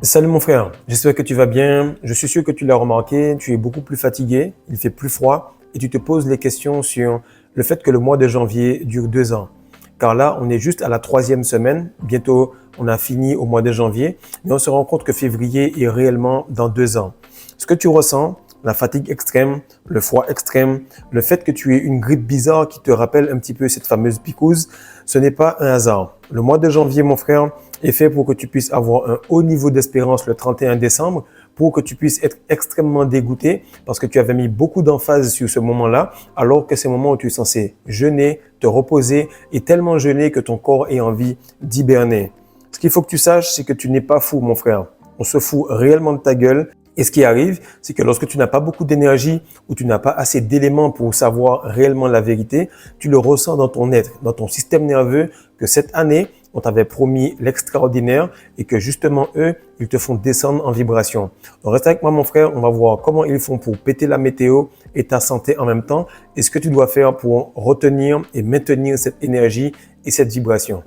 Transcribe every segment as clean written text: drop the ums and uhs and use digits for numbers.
Salut mon frère, j'espère que tu vas bien. Je suis sûr que tu l'as remarqué, tu es beaucoup plus fatigué, il fait plus froid et tu te poses les questions sur le fait que le mois de janvier dure 2 ans. Car là, on est juste à la troisième semaine, bientôt on a fini au mois de janvier, mais on se rend compte que février est réellement dans 2 ans. Ce que tu ressens, la fatigue extrême, le froid extrême, le fait que tu aies une grippe bizarre qui te rappelle un petit peu cette fameuse picouse, ce n'est pas un hasard. Le mois de janvier, mon frère, est fait pour que tu puisses avoir un haut niveau d'espérance le 31 décembre, pour que tu puisses être extrêmement dégoûté parce que tu avais mis beaucoup d'emphase sur ce moment-là, alors que c'est le moment où tu es censé jeûner, te reposer et tellement jeûner que ton corps ait envie d'hiberner. Ce qu'il faut que tu saches, c'est que tu n'es pas fou, mon frère. On se fout réellement de ta gueule. Et ce qui arrive, c'est que lorsque tu n'as pas beaucoup d'énergie ou tu n'as pas assez d'éléments pour savoir réellement la vérité, tu le ressens dans ton être, dans ton système nerveux, que cette année, on t'avait promis l'extraordinaire et que justement, eux, ils te font descendre en vibration. Donc, reste avec moi, mon frère. On va voir comment ils font pour péter la météo et ta santé en même temps et ce que tu dois faire pour retenir et maintenir cette énergie et cette vibration.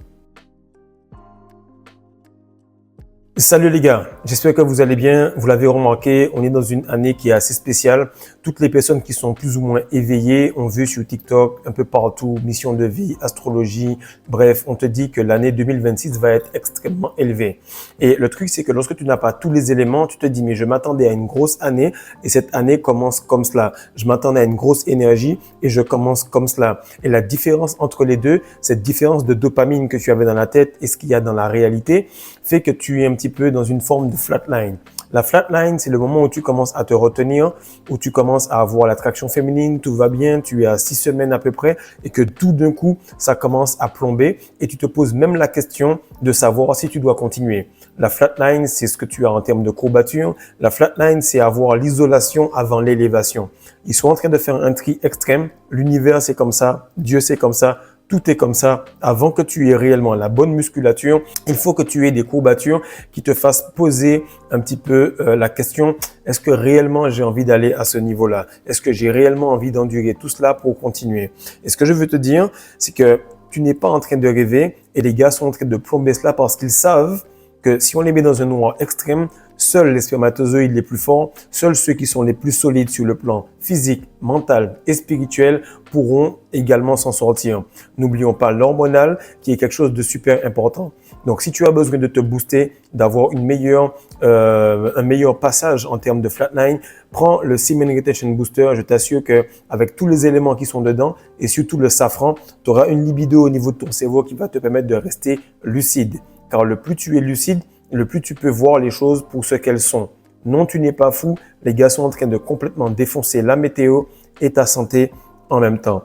Salut les gars, j'espère que vous allez bien. Vous l'avez remarqué, on est dans une année qui est assez spéciale. Toutes les personnes qui sont plus ou moins éveillées ont vu sur TikTok, un peu partout, mission de vie, astrologie. Bref, on te dit que l'année 2026 va être extrêmement élevée. Et le truc, c'est que lorsque tu n'as pas tous les éléments, tu te dis, mais je m'attendais à une grosse année et cette année commence comme cela. Je m'attendais à une grosse énergie et je commence comme cela. Et la différence entre les deux, cette différence de dopamine que tu avais dans la tête et ce qu'il y a dans la réalité, fait que tu es un petit peu dans une forme de flatline. La flatline, c'est le moment où tu commences à te retenir, où tu commences à avoir l'attraction féminine, tout va bien, tu es à 6 semaines à peu près et que tout d'un coup, ça commence à plomber et tu te poses même la question de savoir si tu dois continuer. La flatline, c'est ce que tu as en termes de courbature. La flatline, c'est avoir l'isolation avant l'élévation. Ils sont en train de faire un tri extrême. L'univers, c'est comme ça. Dieu, c'est comme ça. Tout est comme ça. Avant que tu aies réellement la bonne musculature, il faut que tu aies des courbatures qui te fassent poser un petit peu la question, est-ce que réellement j'ai envie d'aller à ce niveau-là? Est-ce que j'ai réellement envie d'endurer tout cela pour continuer? Et ce que je veux te dire, c'est que tu n'es pas en train de rêver et les gars sont en train de plomber cela parce qu'ils savent que si on les met dans un noir extrême, seuls les spermatozoïdes les plus forts, seuls ceux qui sont les plus solides sur le plan physique, mental et spirituel pourront également s'en sortir. N'oublions pas l'hormonal qui est quelque chose de super important. Donc, si tu as besoin de te booster, d'avoir un meilleur passage en termes de flatline, prends le Semen Retention Booster. Je t'assure que avec tous les éléments qui sont dedans et surtout le safran, tu auras une libido au niveau de ton cerveau qui va te permettre de rester lucide. Car le plus tu es lucide, le plus tu peux voir les choses pour ce qu'elles sont. Non, tu n'es pas fou. Les gars sont en train de complètement défoncer la météo et ta santé en même temps.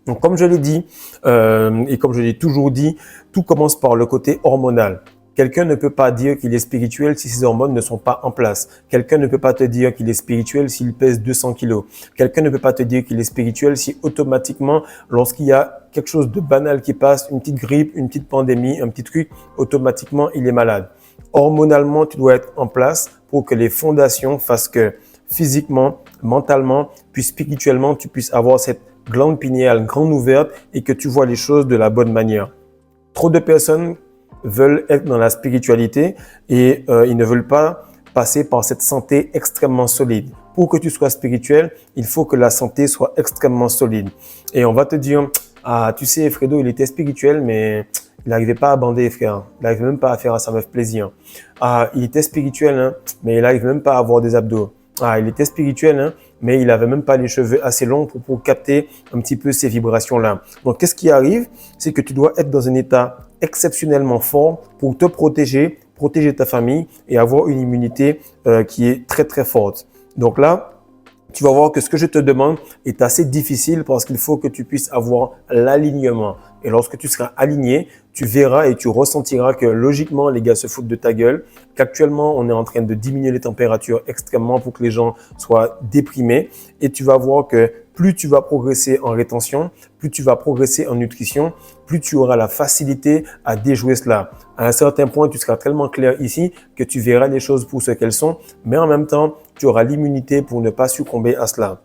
Donc, comme je l'ai dit, et comme je l'ai toujours dit, tout commence par le côté hormonal. Quelqu'un ne peut pas dire qu'il est spirituel si ses hormones ne sont pas en place. Quelqu'un ne peut pas te dire qu'il est spirituel s'il pèse 200 kilos. Quelqu'un ne peut pas te dire qu'il est spirituel si automatiquement, lorsqu'il y a quelque chose de banal qui passe, une petite grippe, une petite pandémie, un petit truc, automatiquement, il est malade. Hormonalement, tu dois être en place pour que les fondations fassent que physiquement, mentalement, puis spirituellement, tu puisses avoir cette glande pinéale grande ouverte et que tu vois les choses de la bonne manière. Trop de personnes veulent être dans la spiritualité et ils ne veulent pas passer par cette santé extrêmement solide. Pour que tu sois spirituel, il faut que la santé soit extrêmement solide. Et on va te dire, ah, tu sais, Fredo, il était spirituel, mais il n'arrivait pas à bander, frère. Il n'arrivait même pas à faire à sa meuf plaisir. Ah, il était spirituel, hein, mais il n'arrive même pas à avoir des abdos. Ah, il était spirituel, hein, mais il avait même pas les cheveux assez longs pour capter un petit peu ces vibrations-là. Donc, qu'est-ce qui arrive? C'est que tu dois être dans un état exceptionnellement fort pour te protéger, protéger ta famille et avoir une immunité qui est très, très forte. Donc là, tu vas voir que ce que je te demande est assez difficile parce qu'il faut que tu puisses avoir l'alignement. Et lorsque tu seras aligné, tu verras et tu ressentiras que logiquement, les gars se foutent de ta gueule, qu'actuellement, on est en train de diminuer les températures extrêmement pour que les gens soient déprimés. Et tu vas voir que plus tu vas progresser en rétention, plus tu vas progresser en nutrition, plus tu auras la facilité à déjouer cela. À un certain point, tu seras tellement clair ici que tu verras les choses pour ce qu'elles sont, mais en même temps, tu auras l'immunité pour ne pas succomber à cela.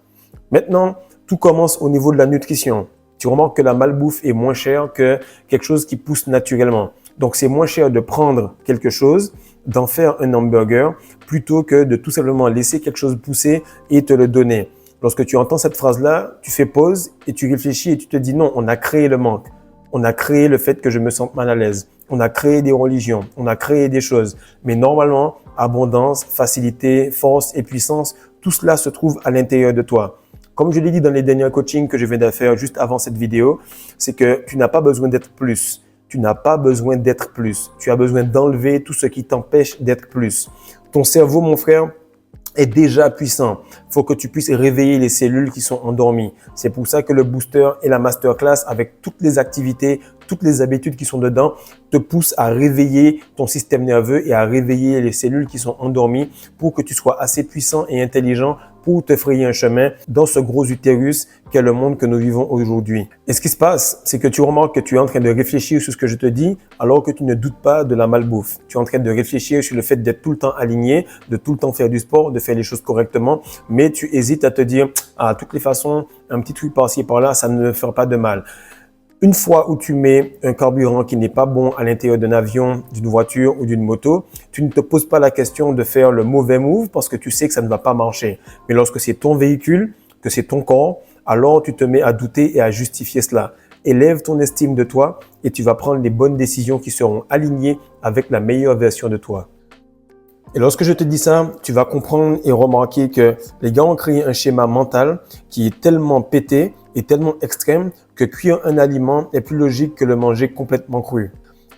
Maintenant, tout commence au niveau de la nutrition. Tu remarques que la malbouffe est moins chère que quelque chose qui pousse naturellement. Donc, c'est moins cher de prendre quelque chose d'en faire un hamburger plutôt que de tout simplement laisser quelque chose pousser et te le donner. Lorsque tu entends cette phrase-là, tu fais pause et tu réfléchis et tu te dis non, on a créé le manque. On a créé le fait que je me sente mal à l'aise. On a créé des religions. On a créé des choses. Mais normalement, abondance, facilité, force et puissance, tout cela se trouve à l'intérieur de toi. Comme je l'ai dit dans les derniers coachings que je viens de faire juste avant cette vidéo, c'est que tu n'as pas besoin d'être plus. Tu n'as pas besoin d'être plus. Tu as besoin d'enlever tout ce qui t'empêche d'être plus. Ton cerveau, mon frère, est déjà puissant. Il faut que tu puisses réveiller les cellules qui sont endormies. C'est pour ça que le booster et la masterclass, avec toutes les activités, toutes les habitudes qui sont dedans, te poussent à réveiller ton système nerveux et à réveiller les cellules qui sont endormies pour que tu sois assez puissant et intelligent pour te frayer un chemin dans ce gros utérus qu'est le monde que nous vivons aujourd'hui. Et ce qui se passe, c'est que tu remarques que tu es en train de réfléchir sur ce que je te dis alors que tu ne doutes pas de la malbouffe. Tu es en train de réfléchir sur le fait d'être tout le temps aligné, de tout le temps faire du sport, de faire les choses correctement, mais tu hésites à te dire « Ah, de toutes les façons, un petit truc par-ci par-là, ça ne me fera pas de mal ». Une fois où tu mets un carburant qui n'est pas bon à l'intérieur d'un avion, d'une voiture ou d'une moto, tu ne te poses pas la question de faire le mauvais move parce que tu sais que ça ne va pas marcher. Mais lorsque c'est ton véhicule, que c'est ton corps, alors tu te mets à douter et à justifier cela. Élève ton estime de toi et tu vas prendre les bonnes décisions qui seront alignées avec la meilleure version de toi. Et lorsque je te dis ça, tu vas comprendre et remarquer que les gars ont créé un schéma mental qui est tellement pété et tellement extrême que cuire un aliment est plus logique que le manger complètement cru.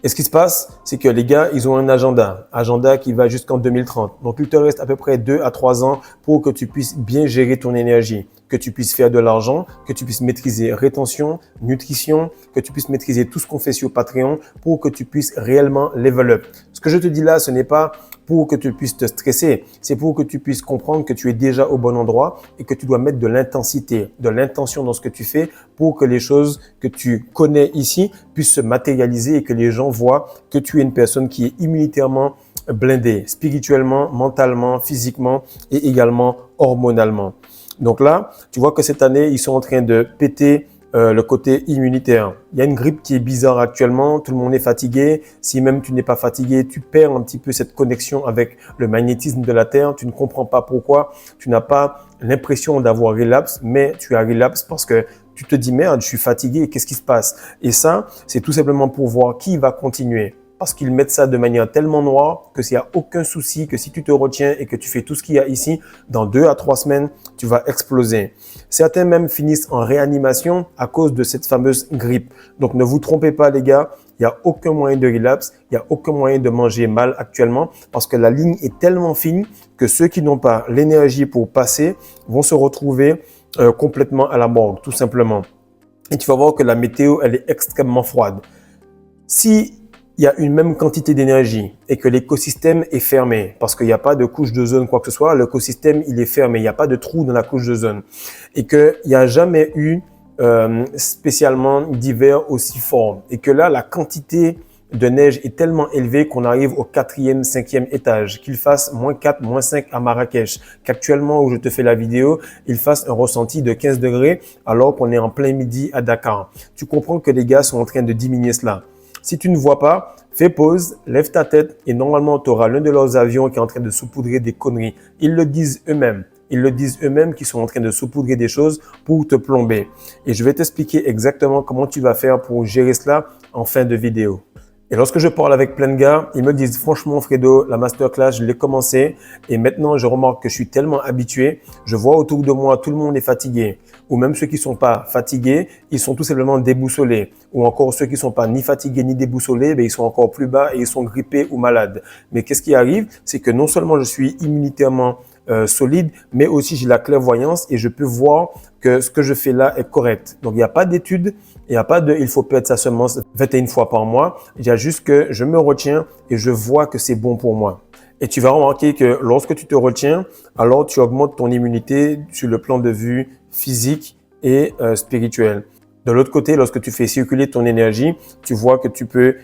Et ce qui se passe, c'est que les gars, ils ont un agenda qui va jusqu'en 2030. Donc, il te reste à peu près 2 à 3 ans pour que tu puisses bien gérer ton énergie, que tu puisses faire de l'argent, que tu puisses maîtriser rétention, nutrition, que tu puisses maîtriser tout ce qu'on fait sur Patreon pour que tu puisses réellement level up. Ce que je te dis là, ce n'est pas pour que tu puisses te stresser, c'est pour que tu puisses comprendre que tu es déjà au bon endroit et que tu dois mettre de l'intensité, de l'intention dans ce que tu fais pour que les choses que tu connais ici puissent se matérialiser et que les gens voient que tu es une personne qui est immunitairement blindée, spirituellement, mentalement, physiquement et également hormonalement. Donc là, tu vois que cette année, ils sont en train de péter le côté immunitaire. Il y a une grippe qui est bizarre actuellement, tout le monde est fatigué. Si même tu n'es pas fatigué, tu perds un petit peu cette connexion avec le magnétisme de la Terre. Tu ne comprends pas pourquoi. Tu n'as pas l'impression d'avoir relapse, mais tu as relapse parce que tu te dis merde, je suis fatigué, qu'est-ce qui se passe? Et ça, c'est tout simplement pour voir qui va continuer. Parce qu'ils mettent ça de manière tellement noire que s'il n'y a aucun souci, que si tu te retiens et que tu fais tout ce qu'il y a ici, dans 2 à 3 semaines, tu vas exploser. Certains même finissent en réanimation à cause de cette fameuse grippe. Donc ne vous trompez pas les gars, il n'y a aucun moyen de relapse, il n'y a aucun moyen de manger mal actuellement parce que la ligne est tellement fine que ceux qui n'ont pas l'énergie pour passer vont se retrouver complètement à la morgue, tout simplement. Et tu vas voir que la météo, elle est extrêmement froide. Si il y a une même quantité d'énergie et que l'écosystème est fermé parce qu'il n'y a pas de couche d'ozone, quoi que ce soit, l'écosystème, il est fermé, il n'y a pas de trou dans la couche d'ozone et qu'il n'y a jamais eu spécialement d'hiver aussi fort et que là, la quantité de neige est tellement élevée qu'on arrive au 4e, 5e étage, qu'il fasse -4, -5 à Marrakech, qu'actuellement où je te fais la vidéo, il fasse un ressenti de 15 degrés alors qu'on est en plein midi à Dakar. Tu comprends que les gars sont en train de diminuer cela. Si tu ne vois pas, fais pause, lève ta tête et normalement, tu auras l'un de leurs avions qui est en train de saupoudrer des conneries. Ils le disent eux-mêmes. Ils le disent eux-mêmes qu'ils sont en train de saupoudrer des choses pour te plomber. Et je vais t'expliquer exactement comment tu vas faire pour gérer cela en fin de vidéo. Et lorsque je parle avec plein de gars, ils me disent franchement Fredo, la masterclass, je l'ai commencé et maintenant je remarque que je suis tellement habitué, je vois autour de moi tout le monde est fatigué ou même ceux qui sont pas fatigués, ils sont tout simplement déboussolés ou encore ceux qui sont pas ni fatigués ni déboussolés, ben ils sont encore plus bas et ils sont grippés ou malades. Mais qu'est-ce qui arrive? C'est que non seulement je suis immunitairement solide, mais aussi j'ai la clairvoyance et je peux voir que ce que je fais là est correct. Donc, il n'y a pas d'étude, il n'y a pas de « il faut perdre sa semence 21 fois par mois ». Il y a juste que je me retiens et je vois que c'est bon pour moi. Et tu vas remarquer que lorsque tu te retiens, alors tu augmentes ton immunité sur le plan de vue physique et spirituel. De l'autre côté, lorsque tu fais circuler ton énergie, tu vois que tu peux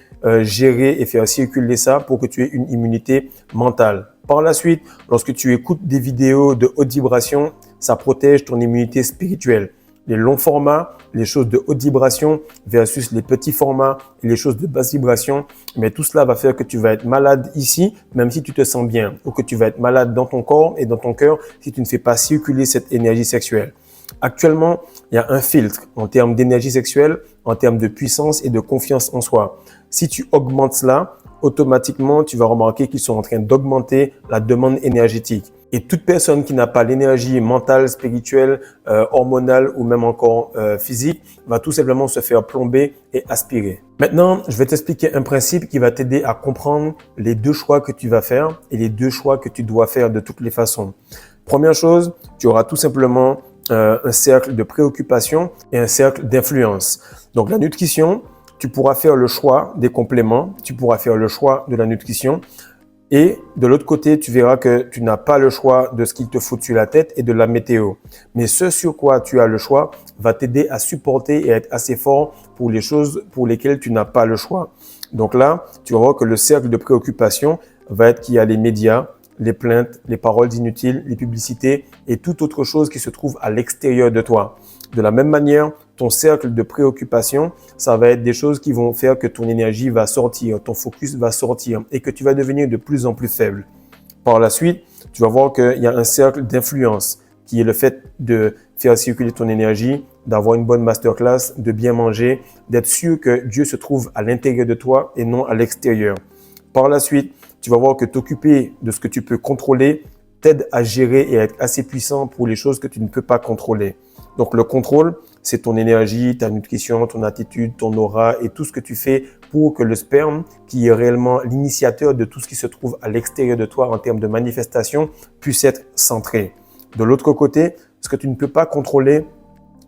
gérer et faire circuler ça pour que tu aies une immunité mentale. Par la suite, lorsque tu écoutes des vidéos de haute vibration, ça protège ton immunité spirituelle. les longs formats, les choses de haute vibration versus les petits formats et les choses de basse vibration. Mais tout cela va faire que tu vas être malade ici, même si tu te sens bien, ou que tu vas être malade dans ton corps et dans ton cœur si tu ne fais pas circuler cette énergie sexuelle. Actuellement, il y a un filtre en termes d'énergie sexuelle, en termes de puissance et de confiance en soi. Si tu augmentes cela, automatiquement, tu vas remarquer qu'ils sont en train d'augmenter la demande énergétique. Et toute personne qui n'a pas l'énergie mentale, spirituelle, hormonale ou même encore physique va tout simplement se faire plomber et aspirer. Maintenant, je vais t'expliquer un principe qui va t'aider à comprendre les deux choix que tu vas faire et les deux choix que tu dois faire de toutes les façons. Première chose, tu auras tout simplement un cercle de préoccupation et un cercle d'influence. Donc la nutrition, tu pourras faire le choix des compléments, tu pourras faire le choix de la nutrition. Et de l'autre côté, tu verras que tu n'as pas le choix de ce qu'il te faut sur la tête et de la météo. Mais ce sur quoi tu as le choix va t'aider à supporter et à être assez fort pour les choses pour lesquelles tu n'as pas le choix. Donc là, tu vas voir que le cercle de préoccupation va être qu'il y a les médias, les plaintes, les paroles inutiles, les publicités et toute autre chose qui se trouve à l'extérieur de toi. De la même manière, ton cercle de préoccupation, ça va être des choses qui vont faire que ton énergie va sortir, ton focus va sortir et que tu vas devenir de plus en plus faible. Par la suite, tu vas voir qu'il y a un cercle d'influence qui est le fait de faire circuler ton énergie, d'avoir une bonne masterclass, de bien manger, d'être sûr que Dieu se trouve à l'intérieur de toi et non à l'extérieur. Par la suite, tu vas voir que t'occuper de ce que tu peux contrôler t'aide à gérer et à être assez puissant pour les choses que tu ne peux pas contrôler. Donc le contrôle, c'est ton énergie, ta nutrition, ton attitude, ton aura et tout ce que tu fais pour que le sperme, qui est réellement l'initiateur de tout ce qui se trouve à l'extérieur de toi en termes de manifestation, puisse être centré. De l'autre côté, ce que tu ne peux pas contrôler,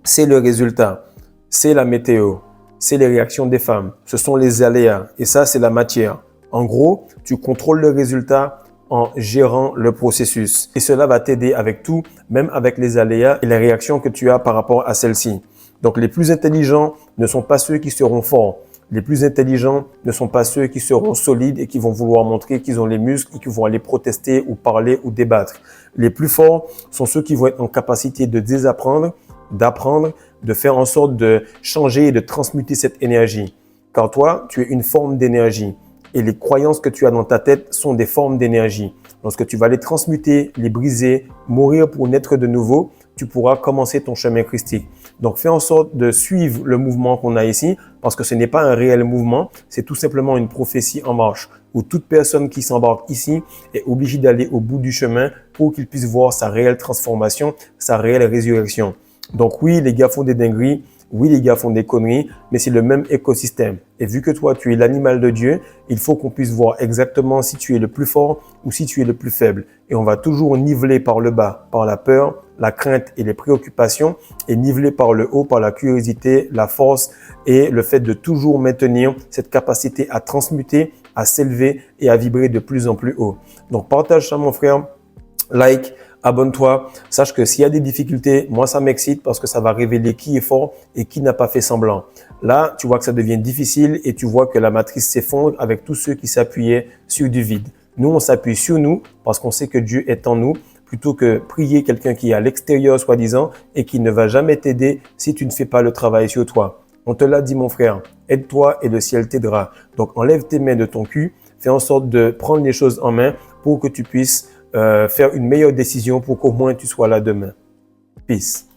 c'est le résultat, c'est la météo, c'est les réactions des femmes, ce sont les aléas et ça, c'est la matière. En gros, tu contrôles le résultat en gérant le processus. Et cela va t'aider avec tout, même avec les aléas et les réactions que tu as par rapport à celles-ci. Donc, les plus intelligents ne sont pas ceux qui seront forts. Les plus intelligents ne sont pas ceux qui seront solides et qui vont vouloir montrer qu'ils ont les muscles et qui vont aller protester ou parler ou débattre. Les plus forts sont ceux qui vont être en capacité de désapprendre, d'apprendre, de faire en sorte de changer et de transmuter cette énergie. Car toi, tu es une forme d'énergie. Et les croyances que tu as dans ta tête sont des formes d'énergie. Lorsque tu vas les transmuter, les briser, mourir pour naître de nouveau, tu pourras commencer ton chemin christique. Donc, fais en sorte de suivre le mouvement qu'on a ici parce que ce n'est pas un réel mouvement, c'est tout simplement une prophétie en marche où toute personne qui s'embarque ici est obligée d'aller au bout du chemin pour qu'il puisse voir sa réelle transformation, sa réelle résurrection. Donc oui, les gars font des dingueries. Oui, les gars font des conneries, mais c'est le même écosystème. Et vu que toi, tu es l'animal de Dieu, il faut qu'on puisse voir exactement si tu es le plus fort ou si tu es le plus faible. Et on va toujours niveler par le bas, par la peur, la crainte et les préoccupations, et niveler par le haut, par la curiosité, la force et le fait de toujours maintenir cette capacité à transmuter, à s'élever et à vibrer de plus en plus haut. Donc, partage ça, mon frère. Like, abonne-toi. Sache que s'il y a des difficultés, moi, ça m'excite parce que ça va révéler qui est fort et qui n'a pas fait semblant. Là, tu vois que ça devient difficile et tu vois que la matrice s'effondre avec tous ceux qui s'appuyaient sur du vide. Nous, on s'appuie sur nous parce qu'on sait que Dieu est en nous plutôt que prier quelqu'un qui est à l'extérieur, soi-disant, et qui ne va jamais t'aider si tu ne fais pas le travail sur toi. On te l'a dit, mon frère. Aide-toi et le ciel t'aidera. Donc, enlève tes mains de ton cul. Fais en sorte de prendre les choses en main pour que tu puisses faire une meilleure décision pour qu'au moins tu sois là demain. Peace.